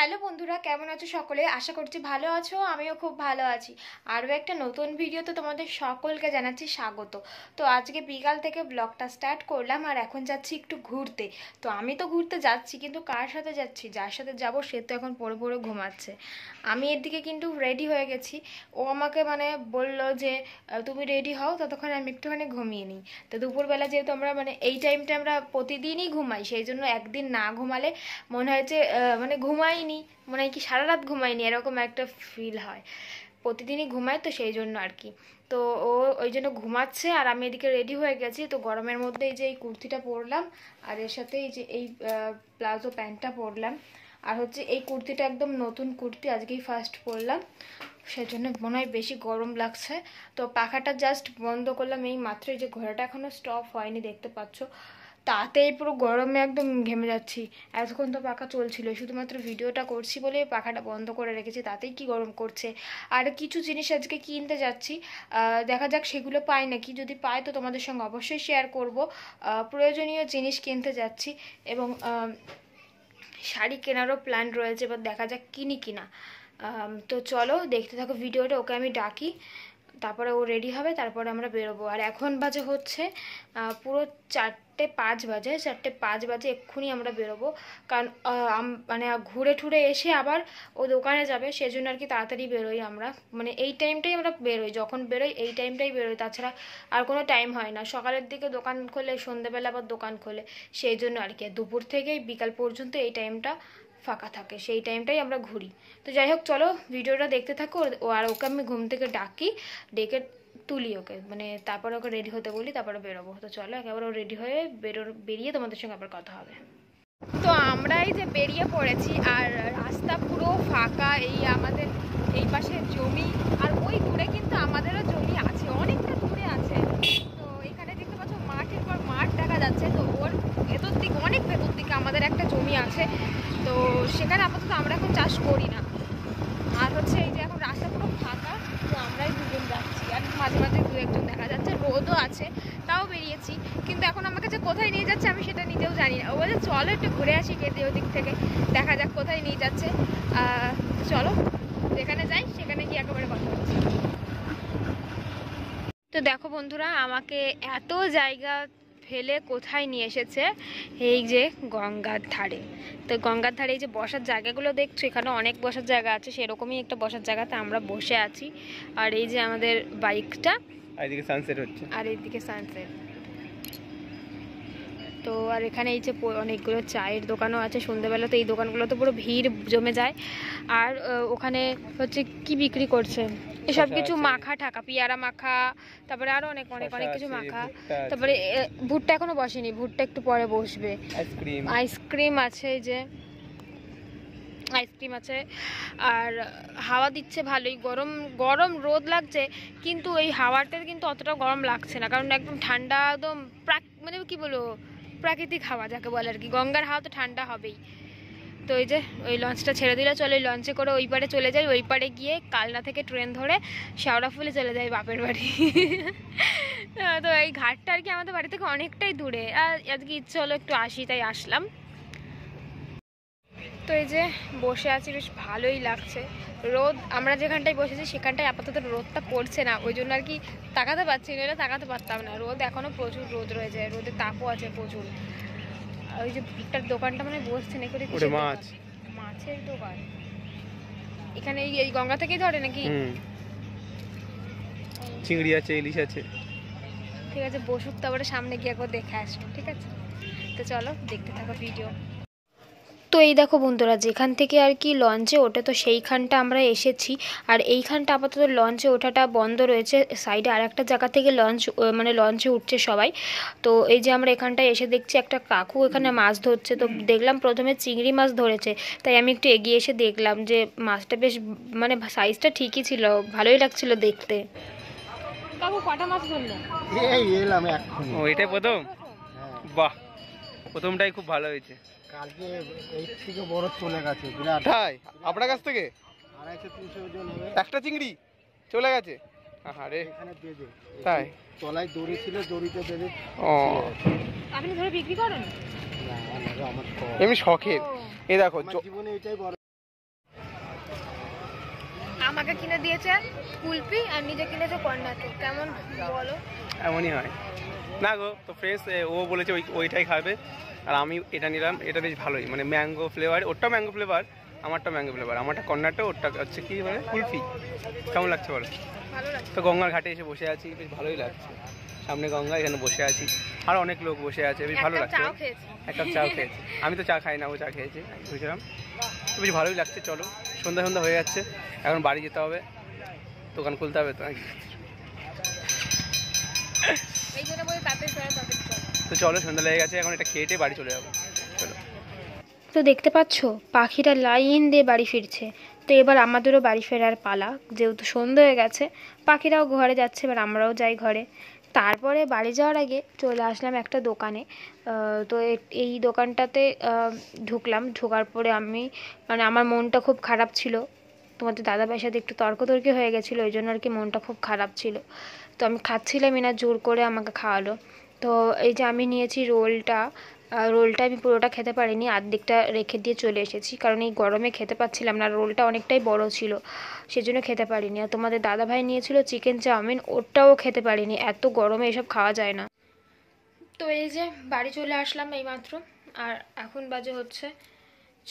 Hello বন্ধুরা, কেমন আছো সকলে? আশা করছি ভালো আছো, আমিও খুব ভালো আছি। আরও একটা নতুন ভিডিওতে তোমাদের সকলকে জানাচ্ছি স্বাগত। তো আজকে বিকাল থেকে ব্লগটা স্টার্ট করলাম, আর এখন যাচ্ছি একটু ঘুরতে। তো আমি তো ঘুরতে যাচ্ছি, কিন্তু কার সাথে যাচ্ছি, যার সাথে যাব সে তো এখন পড়ে পড়ে ঘুমাচ্ছে। আমি এদিকে কিন্তু রেডি হয়ে গেছি। ও আমাকে বললো যে তুমি রেডি হও, ততক্ষণ আমি একটুখানি ঘুমিয়ে নিই। তো দুপুরবেলা যেহেতু আমরা এই টাইমটা আমরা প্রতিদিনই ঘুমাই, সেই জন্য একদিন না ঘুমালে মনে হয় যে ঘুমাইনি, মনে হয় কি সারা রাত ঘুমাইনি, এরকম একটা ফিল হয়। প্রতিদিনই ঘুমাই তো সেই জন্য আর কি। তো ও ওই জন্য ঘুমাচ্ছে, আর আমি এদিকে রেডি হয়ে গেছি। তো গরমের মধ্যে এই যে এই কুর্তিটা পরলাম, আর এর সাথে এই যে এই প্লাজো প্যান্টটা পরলাম। আর হচ্ছে এই কুর্তিটা একদম নতুন কুর্তি, আজকেই ফার্স্ট পরলাম, সেজন্য মনে হয় বেশি গরম লাগছে। তো পাখাটা জাস্ট বন্ধ করলাম এই মাত্র, এই যে ঘোড়াটা এখনো স্টপ হয়নি, দেখতে পাচ্ছ। তাতেই পুরো গরমে একদম ঘেমে যাচ্ছি। এতক্ষণ তো পাখা চলছিল, শুধুমাত্র ভিডিওটা করছি বলে পাখাটা বন্ধ করে রেখেছি, তাতেই কি গরম করছে। আর কিছু জিনিস আজকে কিনতে যাচ্ছি, দেখা যাক সেগুলো পাই নাকি। যদি পাই তো তোমাদের সঙ্গে অবশ্যই শেয়ার করব। প্রয়োজনীয় জিনিস কিনতে যাচ্ছি, এবং শাড়ি কেনারও প্ল্যান রয়েছে, এবার দেখা যাক কিনি কিনা। তো চলো দেখতে থাকো ভিডিওটা। ওকে আমি ডাকি, তারপরে ও রেডি হবে, তারপরে আমরা বেরোবো। আর এখন বাজে হচ্ছে পুরো 4:05 বাজে, 4:05 বাজে, এক্ষুনি আমরা বেরোবো। কারণ ঘুরে ঠুরে এসে আবার ও দোকানে যাবে, সেজন্য আর কি তাড়াতাড়ি বেরোই আমরা। এই টাইমটাই আমরা বেরোই, যখন বেরোই এই টাইমটাই বেরোই, তাছাড়া আর কোনো টাইম হয় না। সকালের দিকে দোকান খোলে, সন্ধ্যেবেলা আবার দোকান খোলে, সেই জন্য আর কি। দুপুর থেকে বিকাল পর্যন্ত এই টাইমটা ফাঁকা থাকে, সেই টাইমটাই আমরা ঘুরি। তো যাই হোক, চলো ভিডিওটা দেখতে থাকো। আর ওকে আমি ঘুম থেকে ডাকি, ডেকে তুলি ওকে, তারপরে ওকে রেডি হতে বলি, তারপরে বেরোবো। তো চলো একেবারে ও রেডি হয়ে বেরিয়ে তোমাদের সঙ্গে আবার কথা হবে। তো আমরা এই যে বেরিয়ে পড়েছি, আর রাস্তা পুরো ফাঁকা। এই আমাদের এই পাশে জমি, আর ওই দূরে কিন্তু আমাদেরও জমি আছে, অনেকটা দূরে আছে। তো এখানে দেখতে পাচ্ছ মাঠের পর মাঠ দেখা যাচ্ছে। তো ওর ভেতর দিকে, অনেক ভেতর দিকে আমাদের একটা জমি আছে। তো সেখানে আপাতত আমরা এখন চাষ করি না। আর হচ্ছে এই যে এখন রাস্তা পুরো ফাঁকা, তো আমরাই দুজন যাচ্ছি, আর মাঝে মাঝে দু একজন দেখা যাচ্ছে। রোদও আছে, তাও বেরিয়েছি। কিন্তু এখন আমাকে যে কোথায় নিয়ে যাচ্ছে আমি সেটা নিজেও জানি না। ও বলে চলো একটু ঘুরে আসি কেটে ওদিক থেকে, দেখা যাক কোথায় নিয়ে যাচ্ছে। চলো যেখানে যাই সেখানে গিয়ে একেবারে কথা বলছি। তো দেখো বন্ধুরা, আমাকে এত জায়গা ফেলে কোথায় নিয়ে এসেছে, এই যে গঙ্গার ধারে। তো গঙ্গার ধারে এই যে বসার জায়গাগুলো দেখছো, এখানে অনেক বসার জায়গা আছে, সেরকমই একটা বসার জায়গাতে আমরা বসে আছি। আর এই যে আমাদের বাইকটা, আর এইদিকে সানসেট হচ্ছে, আর এইদিকে সানসেট। তো আর এখানে এই যে অনেকগুলো চায়ের দোকানও আছে, সন্ধ্যেবেলা তো এই দোকানগুলোতে পুরো ভিড় জমে যায়। আর ওখানে হচ্ছে কি বিক্রি করছে, এসব কিছু মাখা ঠাকা, পেয়ারা মাখা, তারপরে আরো অনেক অনেক অনেক কিছু মাখা। তারপরে ভুট্টা এখনো বসেনি, ভুট্টা একটু পরে বসবে। আইসক্রিম আছে, এই যে আইসক্রিম আছে। আর হাওয়া দিচ্ছে ভালোই, গরম গরম রোদ লাগছে, কিন্তু এই হাওয়াটা কিন্তু অতটা গরম লাগছে না, কারণ একদম ঠান্ডা, একদম কি বলবো, প্রাকৃতিক হাওয়া যাকে বলে আর কি। গঙ্গার হাওয়া তো ঠান্ডা হবেই। তো এই যে ওই লঞ্চটা ছেড়ে দিলে, চলো এই লঞ্চে করে ওই পারে চলে যাই। ওই পারে গিয়ে কালনা থেকে ট্রেন ধরে শেওড়াফুলি চলে যাই বাপের বাড়ি। তো এই ঘাটটা আর কি আমাদের বাড়ি থেকে অনেকটাই দূরে, আর আজকে ইচ্ছে হলো একটু আসি, তাই আসলাম। তো এই যে বসে আছি, বেশ ভালোই লাগছে। রোদ, আমরা যেখানটায় বসেছি সেখানটায় আপাতত রোদটা পড়ছে না, ওই জন্য আর কি তাকাতে পারছি, নইলে তাকাতে পারতাম না। রোদ এখনো প্রচুর রোদ রয়েছে, রোদের তাপও আছে প্রচুর। ওই যে ভুট্টার দোকানটা বসছে নাকি, মাছের দোকান এখানে এই গঙ্গা থেকেই ধরে নাকি? চিংড়ি আছে, ইলিশ আছে। ঠিক আছে, বসুক, তারপরে সামনে গিয়ে একবার দেখে আসবো, ঠিক আছে? তো চলো দেখতে থাকো ভিডিও। তো এই দেখো বন্ধুরা, যেখান থেকে আর কি লঞ্চে ওঠে, তো সেইখানটা আমরা এসেছি। আর এইখানটা আপাতত লঞ্চে ওঠাটা বন্ধ রয়েছে, সাইডে আর একটা জায়গা থেকে লঞ্চে উঠছে সবাই। তো এই যে আমরা এখানটায় এসে দেখছি একটা কাকু এখানে মাছ ধরছে। তো দেখলাম প্রথমে চিংড়ি মাছ ধরেছে, তাই আমি একটু এগিয়ে এসে দেখলাম যে মাছটা বেশ সাইজটা ঠিকই ছিল, ভালোই লাগছিল দেখতে। কাকু কটা মাছ ধরলো? এটাই প্রথম? বাহ, প্রথমটাই খুব ভালো হয়েছে। কালকে এই থেকে বড় চলে গেছে, বিরাট। তাই? আপনার কাছ থেকে 250-300 ওজন হবে একটা চিংড়ি চলে গেছে? আরে এখানে বেঁধে, তাই? তলায় দড়ি ছিল, দড়িতে বেঁধে। ও, আপনি ধরে বিক্রি করেন? না, আমার এমনি শখের। এই দেখো, জীবনে এটাই বড়। আমাকে কিনে দিয়েছে কুলপি আর নিজে কিনেছে কর্নাটো। কেমন বলো? এমনই হয় না গো। তো ফ্রেশ ও বলেছে ওইটাই খাবে, আর আমি এটা নিলাম। এটা বেশ ভালোই, মানে ম্যাঙ্গো ফ্লেভার। ওরটা ম্যাঙ্গো ফ্লেভার, আমারটা ম্যাঙ্গো ফ্লেভার। আমারটা কর্নাটো, ওরটা হচ্ছে কি মানে কুলফি। কেমন লাগছে বলো? ভালো লাগছে। তো গঙ্গার ঘাটে এসে বসে আছি, বেশ ভালোই লাগছে। সামনে গঙ্গা, এখানে বসে আছি, আর অনেক লোক বসে আছে, বেশ ভালো লাগছে। এক কাপ চাও খেয়েছি। আমি তো চা খাই না, ও চা খেয়েছে, বুঝলাম। তো বেশ ভালোই লাগছে। চলো, সন্ধ্যা সন্ধ্যা হয়ে যাচ্ছে, এখন বাড়ি যেতে হবে, দোকান খুলতে হবে তো নাকি। এই জন্য বলি তাড়াতাড়ি চলো, তাড়াতাড়ি চলো। তো চলো, সন্ধ্যা লেগে গেছে, এখন এটা খেয়ে বাড়ি চলে যাবো। চলো। তো দেখতে পাচ্ছ পাখিরা লাইন দিয়ে বাড়ি ফিরছে। তো এবার আমাদেরও বাড়ি ফেরার পালা, যেহেতু সন্ধ্যা হয়ে গেছে। পাখিরাও ঘরে যাচ্ছে, এবার আমরাও যাই ঘরে। তারপরে বাড়ি যাওয়ার আগে চলে আসলাম একটা দোকানে। তো এই দোকানটাতে ঢুকলাম। ঢোকার পরে আমি মানে আমার মনটা খুব খারাপ ছিল। তোমাদের দাদাভাইয়ের সাথে একটু তর্কতর্কি হয়ে গেছিলো, ওই জন্য আর কি মনটা খুব খারাপ ছিল। তো আমি খাচ্ছিলাম না, জোর করে আমাকে খাওয়ালো। তো এই যে আমি নিয়েছি রোলটা। রোলটা আমি পুরোটা খেতে পারিনি, আর্ধেকটা রেখে দিয়ে চলে এসেছি, কারণ এই গরমে খেতে পাচ্ছিলাম না। রোলটা অনেকটাই বড় ছিল, সেজন্য খেতে পারিনি। আর তোমাদের দাদাভাই নিয়েছিল চিকেন চাউমিন, ওটাও খেতে পারিনি, এত গরমে এসব খাওয়া যায় না। তো এই যে বাড়ি চলে আসলাম এইমাত্র, আর এখন বাজে হচ্ছে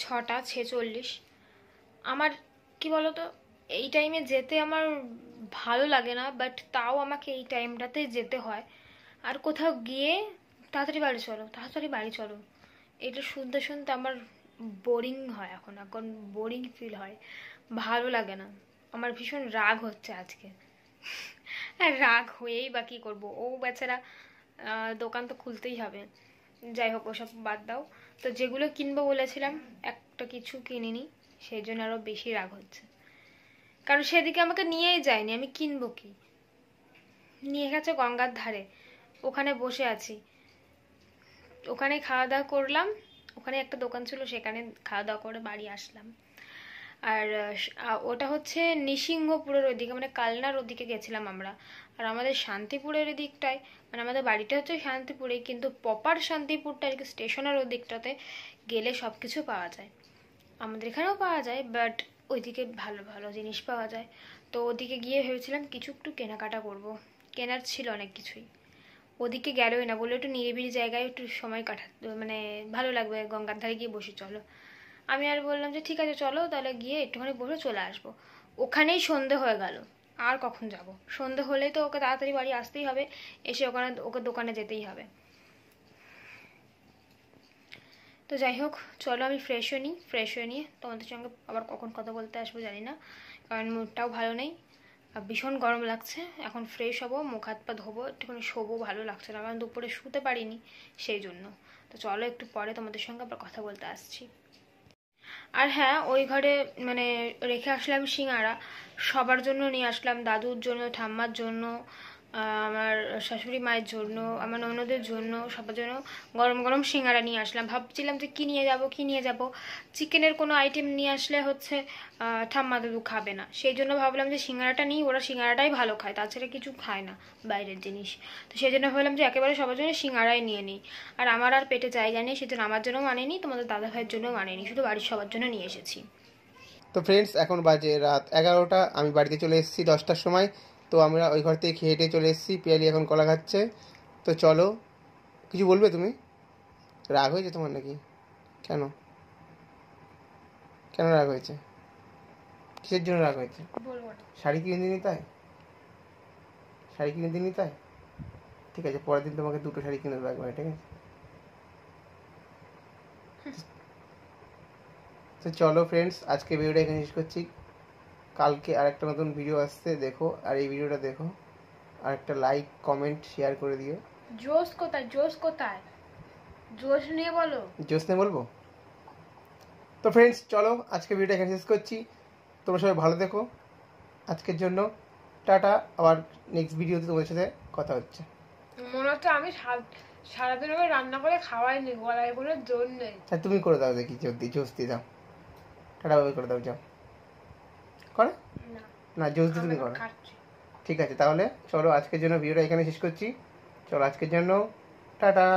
6:46। আমার কি বলতো, এই টাইমে যেতে আমার ভালো লাগে না, বাট তাও আমাকে এই টাইমটাতে যেতে হয়। আর কোথাও গিয়ে তাড়াতাড়ি বাড়ি চলো, তাড়াতাড়ি বাড়ি চলো, এটা শুনতে শুনতে আমার বোরিং হয়। এখন এখন বোরিং ফিল হয়, ভালো লাগে না। আমার ভীষণ রাগ হচ্ছে আজকে। আর রাগ হয়েই বা কী করবো, ও বেচারা দোকান তো খুলতেই হবে। যাই হোক, ওসব বাদ দাও। তো যেগুলো কিনবো বলেছিলাম, একটা কিছু কিনিনি, সেই জন্য আরও বেশি রাগ হচ্ছে। কারণ সেদিকে আমাকে নিয়েই যায়নি, আমি কিনবো কি? নিয়ে গেছে গঙ্গার ধারে, ওখানে বসে আছি, ওখানে খাওয়া দাওয়া করলাম। ওখানে একটা দোকান ছিল, সেখানে খাওয়া দাওয়া করে বাড়ি আসলাম। আর ওটা হচ্ছে নৃসিংহপুরের ওইদিকে, মানে কালনার ওদিকে গেছিলাম আমরা। আর আমাদের শান্তিপুরের দিকটায়, মানে আমাদের বাড়িটা হচ্ছে শান্তিপুরে, কিন্তু প্রপার শান্তিপুরটা আর কি স্টেশনের ওদিকটাতে গেলে সব কিছু পাওয়া যায়। আমাদের এখানেও পাওয়া যায়, বাট ওইদিকে ভালো ভালো জিনিস পাওয়া যায়। তো ওদিকে গিয়ে ভেবেছিলাম কিছু একটু কেনাকাটা করব, কেনার ছিল অনেক কিছুই। ওদিকে গেলোই না, বললো একটু নিরিবিলি জায়গায় একটু সময় কাটাতে, মানে ভালো লাগবে, গঙ্গার ধারে গিয়ে বসে চলো। আমি আর বললাম যে ঠিক আছে চলো, তাহলে গিয়ে একটুখানি বসে চলে আসবো। ওখানেই সন্ধে হয়ে গেল, আর কখন যাব? সন্ধে হলেই তো ওকে তাড়াতাড়ি বাড়ি আসতেই হবে, এসে ওকে দোকানে যেতেই হবে। তো যাই হোক, চলো আমি ফ্রেশ হয়ে নিই। ফ্রেশ হয়ে নিয়ে তোমাদের সঙ্গে আবার কখন কথা বলতে আসবো জানি না, কারণ মুডটাও ভালো নেই, আর ভীষণ গরম লাগছে। এখন ফ্রেশ হবো, মুখ হাত পা ধোবো, একটুখানি শোবো, ভালো লাগছে না, কারণ দুপুরে শুতে পারিনি সেই জন্য। তো চলো একটু পরে তোমাদের সঙ্গে আবার কথা বলতে আসছি। আর হ্যাঁ, ওই ঘরে মানে রেখে আসলাম সিঙ্গারা, সবার জন্য নিয়ে আসলাম, দাদুর জন্য, ঠাম্মার জন্য, আমার শাশুড়ি মায়ের জন্য, আমার ননদের জন্য, সবার জন্য গরম গরম সিঙ্গারা নিয়ে আসলাম। ভাবছিলাম যে কী নিয়ে যাব, চিকেনের কোনো আইটেম নিয়ে আসলে হচ্ছে ঠাম্মা দাদু খাবে না, সেই জন্য ভাবলাম যে সিঙ্গারাটা নিই, ওরা সিঙ্গারাটাই ভালো খায়, তাছাড়া কিছু খায় না বাইরের জিনিস। তো সেই জন্য ভাবলাম যে একেবারে সবার জন্য সিঙ্গারাই নিয়ে নিই। আর আমার আর পেটে জায়গা নেই, সেজন্য আমার জন্যও আনিনি, তোমাদের দাদা ভাইয়ের জন্যও আনিনি, শুধু বাড়ির সবার জন্য নিয়ে এসেছি। তো ফ্রেন্ডস, এখন বাজে রাত 11টা, আমি বাড়িতে চলে এসেছি 10টার সময়। তো আমরা ওই ঘর থেকে খেয়ে চলে এসেছি, পিয়ালি এখন কলা খাচ্ছে। তো চলো, কিছু বলবে তুমি? রাগ হয়েছে তোমার নাকি? কেন কেন রাগ হয়েছে? কিসের জন্য রাগ হয়েছে? শাড়ি কিনে দিনি তাই? শাড়ি কিনে দিনি তাই? ঠিক আছে, পরের দিন তোমাকে 2টো শাড়ি কিনে দেবো একবার, ঠিক আছে? তো চলো ফ্রেন্ডস, আজকে ভিডিওটা এখানে শেষ করছি। কালকে আরেকটা নতুন ভিডিও আসছে, দেখো। আর এই ভিডিওটা দেখো, আর একটা লাইক কমেন্ট শেয়ার করে দিও। জোশ কোথায়, জোশ কোথায়? জোশ নিয়ে বলো। জোশ নিয়ে বলবো? তো ফ্রেন্ডস চলো, আজকে ভিডিওটা এখানে শেষ করছি। তোমরা সবাই ভালো দেখো, আজকের জন্য টাটা। আবার নেক্সট ভিডিওতে তোমাদের সাথে কথা হচ্ছে। মনে হচ্ছে আমি সারাদিন আমি রান্না করে খাওয়াইনি, গলায় কোনো জোর নেই। হ্যাঁ, তুমি করে দাও, দেখি জোশ দিয়ে দাও, টাটা ভাবে করে দাও, যাও করো না, জোশ দিয়ে তুমি করো। ঠিক আছে, তাহলে চলো আজকের জন্য ভিডিওটা এখানে শেষ করছি। চলো আজকের জন্য টাটা।